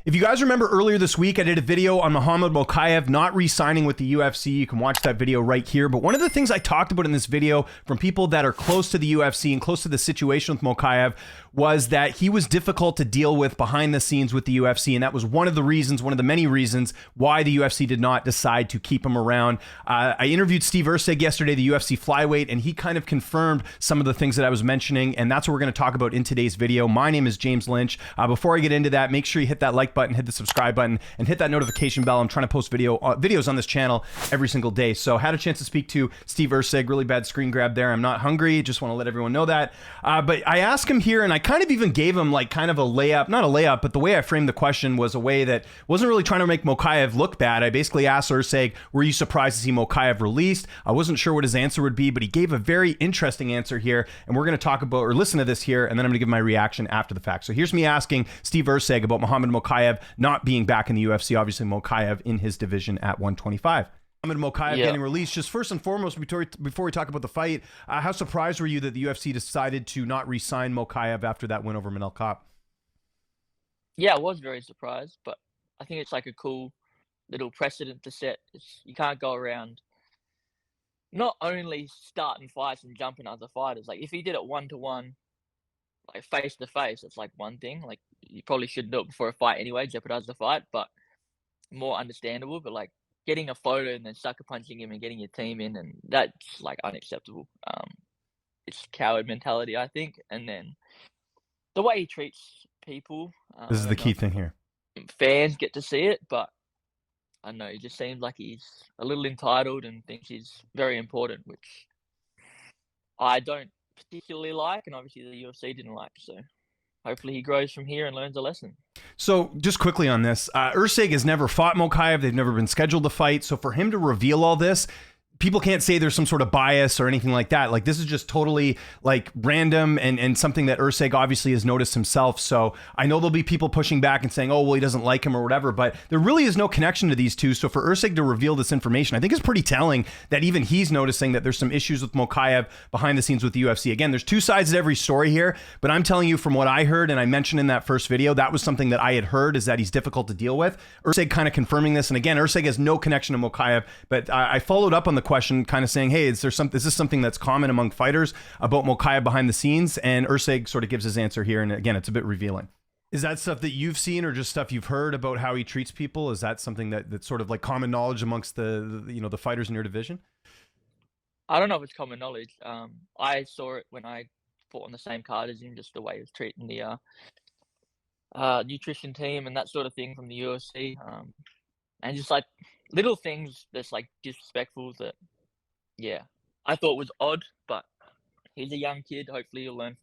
If you guys remember earlier this week, I did a video on Muhammad Mokaev not re-signing with the UFC. You can watch that video right here. But one of the things I talked about in this video from people that are close to the UFC and close to the situation with Mokaev was that he was difficult to deal with behind the scenes with the UFC. And that was one of the reasons, one of the many reasons why the UFC did not decide to keep him around. I interviewed Steve Erceg yesterday, the UFC flyweight, and he kind of confirmed some of the things that I was mentioning. And that's what we're going to talk about in today's video. My name is James Lynch. Before I get into that, make sure you hit that like button, hit the subscribe button, and hit that notification bell. I'm trying to post videos on this channel every single day. So had a chance to speak to Steve Erceg. Really bad screen grab there. I'm not hungry. Just want to let everyone know that. But I asked him here, and I kind of even gave him like kind of a layup, not a layup, but the way I framed the question was a way that wasn't really trying to make Mokaev look bad. I basically asked Erceg, were you surprised to see Mokaev released? I wasn't sure what his answer would be, but he gave a very interesting answer here. And we're going to talk about or listen to this here, and then I'm going to give my reaction after the fact. So here's me asking Steve Erceg about Muhammad Mokaev not being back in the UFC. Obviously, Mokaev in his division at 125. Muhammad Mokaev getting released. Just first and foremost, before we talk about the fight, how surprised were you that the UFC decided to not re-sign Mokaev after that win over Manel Kape? Yeah, I was very surprised, but I think it's like a cool little precedent to set. You can't go around not only starting fights and jumping other fighters. Like if he did it 1-to-1, like face to face, it's like one thing. Like you probably shouldn't do it before a fight anyway, jeopardize the fight, but more understandable. But like getting a photo and then sucker punching him and getting your team in, and that's like unacceptable. It's coward mentality, I think. And then the way he treats people. This is the key thing here. Fans get to see it, but I don't know, he just seems like he's a little entitled and thinks he's very important, which I don't particularly like, and obviously the UFC didn't like. So hopefully he grows from here and learns a lesson. So just quickly on this, Erceg has never fought Mokaev. They've never been scheduled to fight. So for him to reveal all this, people can't say there's some sort of bias or anything like that. Like this is just totally like random and something that Erceg obviously has noticed himself. So I know there'll be people pushing back and saying, oh, well, he doesn't like him or whatever, but there really is no connection to these two. So for Erceg to reveal this information, I think is pretty telling that even he's noticing that there's some issues with Mokaev behind the scenes with the UFC. Again, there's two sides to every story here, but I'm telling you from what I heard, and I mentioned in that first video, that was something that I had heard, is that he's difficult to deal with. Erceg kind of confirming this. And again, Erceg has no connection to Mokaev, but I followed up on the question kind of saying, hey, is this something that's common among fighters about Mokaev behind the scenes? And Erceg sort of gives his answer here. And again, it's a bit revealing. Is that stuff that you've seen or just stuff you've heard about how he treats people? Is that something that's sort of like common knowledge amongst the fighters in your division? I don't know if it's common knowledge. I saw it when I fought on the same card as him, just the way he was treating the nutrition team and that sort of thing from the UFC. And just like little things that's like disrespectful that, yeah, I thought was odd, but he's a young kid. Hopefully he'll learn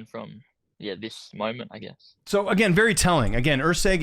from this moment, I guess. So again, very telling. Again, Erceg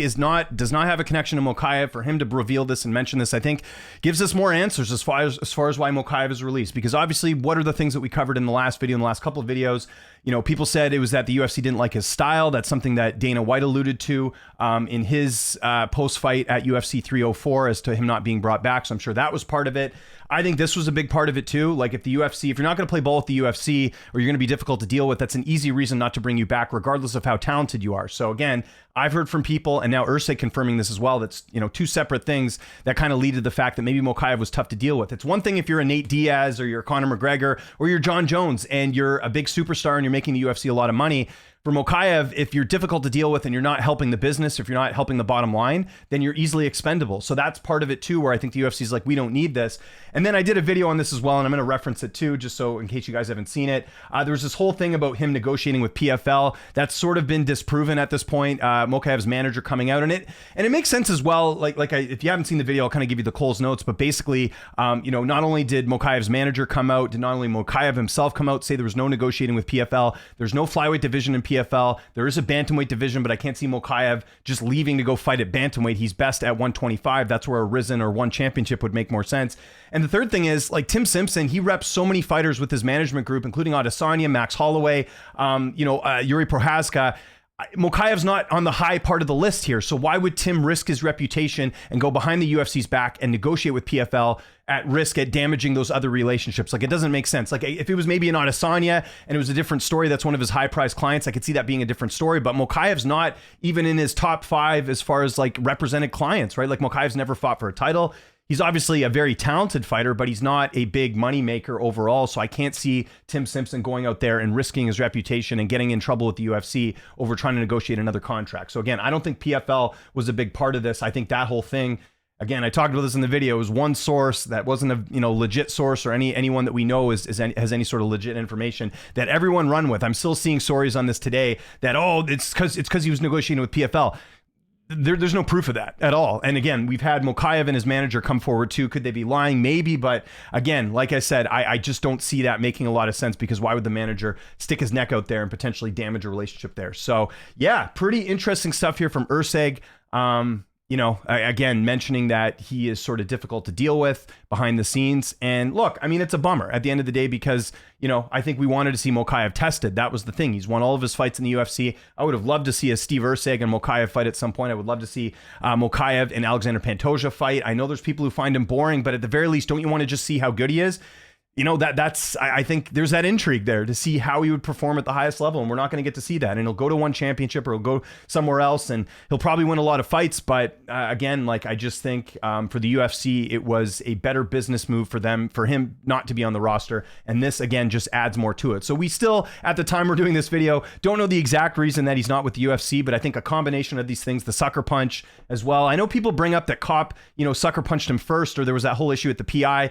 does not have a connection to Mokaev. For him to reveal this and mention this, I think gives us more answers as far as why Mokaev is released. Because obviously, what are the things that we covered in the last video, in the last couple of videos? You know, people said it was that the UFC didn't like his style. That's something that Dana White alluded to in his post-fight at UFC 304 as to him not being brought back. So I'm sure that was part of it. I think this was a big part of it too. Like if you're not going to play ball with the UFC or you're going to be difficult to deal with, that's an easy reason not to bring you back, regardless of how talented you are. So again, I've heard from people, and now Erceg confirming this as well, that's, two separate things that kind of lead to the fact that maybe Mokaev was tough to deal with. It's one thing if you're a Nate Diaz or you're Conor McGregor or you're John Jones and you're a big superstar and you're making the UFC a lot of money. For Mokaev, if you're difficult to deal with and you're not helping the business, if you're not helping the bottom line, then you're easily expendable. So that's part of it too, where I think the UFC is like, we don't need this. And then I did a video on this as well, and I'm going to reference it too, just so in case you guys haven't seen it. There was this whole thing about him negotiating with PFL. That's sort of been disproven at this point. Mokaev's manager coming out on it, and it makes sense as well. If you haven't seen the video, I'll kind of give you the Cole's notes. But basically, not only did Mokaev's manager come out, did not only Mokaev himself come out, say there was no negotiating with PFL. There's no flyweight division in PFL. There is a bantamweight division, but I can't see Mokaev just leaving to go fight at bantamweight. He's best at 125. That's where a Risen or one championship would make more sense. And the third thing is, like Tim Simpson, he reps so many fighters with his management group, including Adesanya, Max Holloway, Yuri Prohaska. Mokaev's not on the high part of the list here. So why would Tim risk his reputation and go behind the UFC's back and negotiate with PFL at risk at damaging those other relationships? Like, it doesn't make sense. Like, if it was maybe an Adesanya and it was a different story, that's one of his high priced clients, I could see that being a different story. But Mokaev's not even in his top 5 as far as like represented clients, right? Like, Mokaev's never fought for a title. He's obviously a very talented fighter, but he's not a big money maker overall. So I can't see Tim Simpson going out there and risking his reputation and getting in trouble with the UFC over trying to negotiate another contract. So again, I don't think PFL was a big part of this. I think that whole thing, again, I talked about this in the video, it was one source that wasn't a legit source or anyone that we know has any sort of legit information that everyone run with. I'm still seeing stories on this today that, it's because he was negotiating with PFL. There's no proof of that at all. And again, we've had Mokaev and his manager come forward too. Could they be lying? Maybe. But again, like I said, I just don't see that making a lot of sense, because why would the manager stick his neck out there and potentially damage a relationship there? So yeah, pretty interesting stuff here from Erceg. Again, mentioning that he is sort of difficult to deal with behind the scenes. And look, I mean, it's a bummer at the end of the day, because, I think we wanted to see Mokaev tested. That was the thing. He's won all of his fights in the UFC. I would have loved to see a Steve Erceg and Mokaev fight at some point. I would love to see Mokaev and Alexander Pantoja fight. I know there's people who find him boring, but at the very least, don't you want to just see how good he is? I think there's that intrigue there to see how he would perform at the highest level, and we're not going to get to see that. And he'll go to one championship or he'll go somewhere else, and he'll probably win a lot of fights. But again, like, I just think for the UFC, it was a better business move for him not to be on the roster. And this, again, just adds more to it. So we still, at the time we're doing this video, don't know the exact reason that he's not with the UFC, but I think a combination of these things, the sucker punch as well. I know people bring up that Kopp, sucker punched him first, or there was that whole issue with the PI.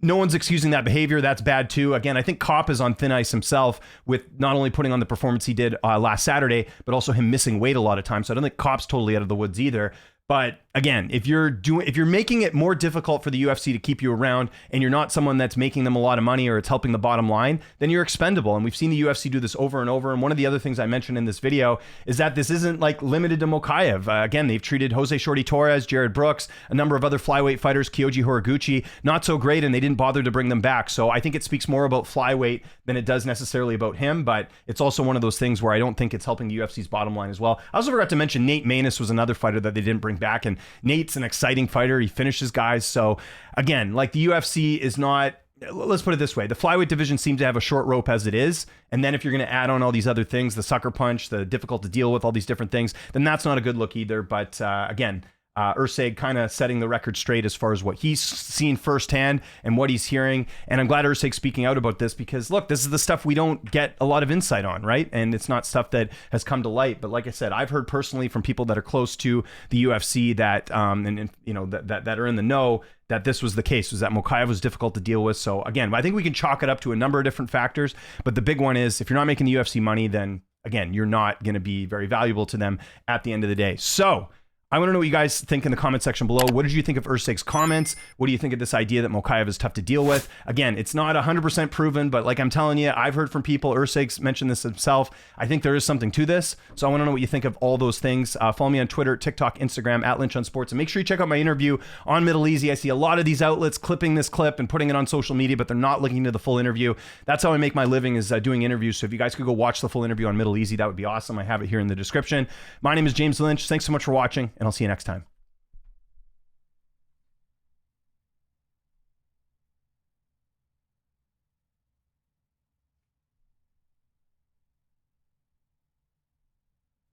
No one's excusing that behavior. That's bad too. Again, I think Kopp is on thin ice himself with not only putting on the performance he did last Saturday, but also him missing weight a lot of times. So I don't think Kopp's totally out of the woods either. But again, if you're making it more difficult for the UFC to keep you around, and you're not someone that's making them a lot of money or it's helping the bottom line, then you're expendable. And we've seen the UFC do this over and over. And one of the other things I mentioned in this video is that this isn't like limited to Mokaev. Again, they've treated Jose Shorty Torres, Jared Brooks, a number of other flyweight fighters, Kyoji Horiguchi, not so great, and they didn't bother to bring them back. So I think it speaks more about flyweight than it does necessarily about him. But it's also one of those things where I don't think it's helping the UFC's bottom line as well. I also forgot to mention Nate Maness was another fighter that they didn't bring back. And Nate's an exciting fighter. He finishes guys. So again, like, the UFC is not, let's put it this way, the flyweight division seems to have a short rope as it is. And then if you're going to add on all these other things, the sucker punch, the difficult to deal with, all these different things, then that's not a good look either. But again, Erceg kind of setting the record straight as far as what he's seen firsthand and what he's hearing. And I'm glad Erceg's speaking out about this, because look, this is the stuff we don't get a lot of insight on, right? And it's not stuff that has come to light. But like I said, I've heard personally from people that are close to the UFC that, that are in the know, that this was the case, was that Mokaev was difficult to deal with. So again, I think we can chalk it up to a number of different factors. But the big one is, if you're not making the UFC money, then again, you're not going to be very valuable to them at the end of the day. So I want to know what you guys think in the comment section below. What did you think of Erceg's comments? What do you think of this idea that Mokaev is tough to deal with? Again, it's not 100% proven, but like I'm telling you, I've heard from people. Erceg's mentioned this himself. I think there is something to this. So I want to know what you think of all those things. Follow me on Twitter, TikTok, Instagram, @Lynch on Sports. And make sure you check out my interview on Middle Easy. I see a lot of these outlets clipping this clip and putting it on social media, but they're not looking to the full interview. That's how I make my living, is doing interviews. So if you guys could go watch the full interview on Middle Easy, that would be awesome. I have it here in the description. My name is James Lynch. Thanks so much for watching, and I'll see you next time.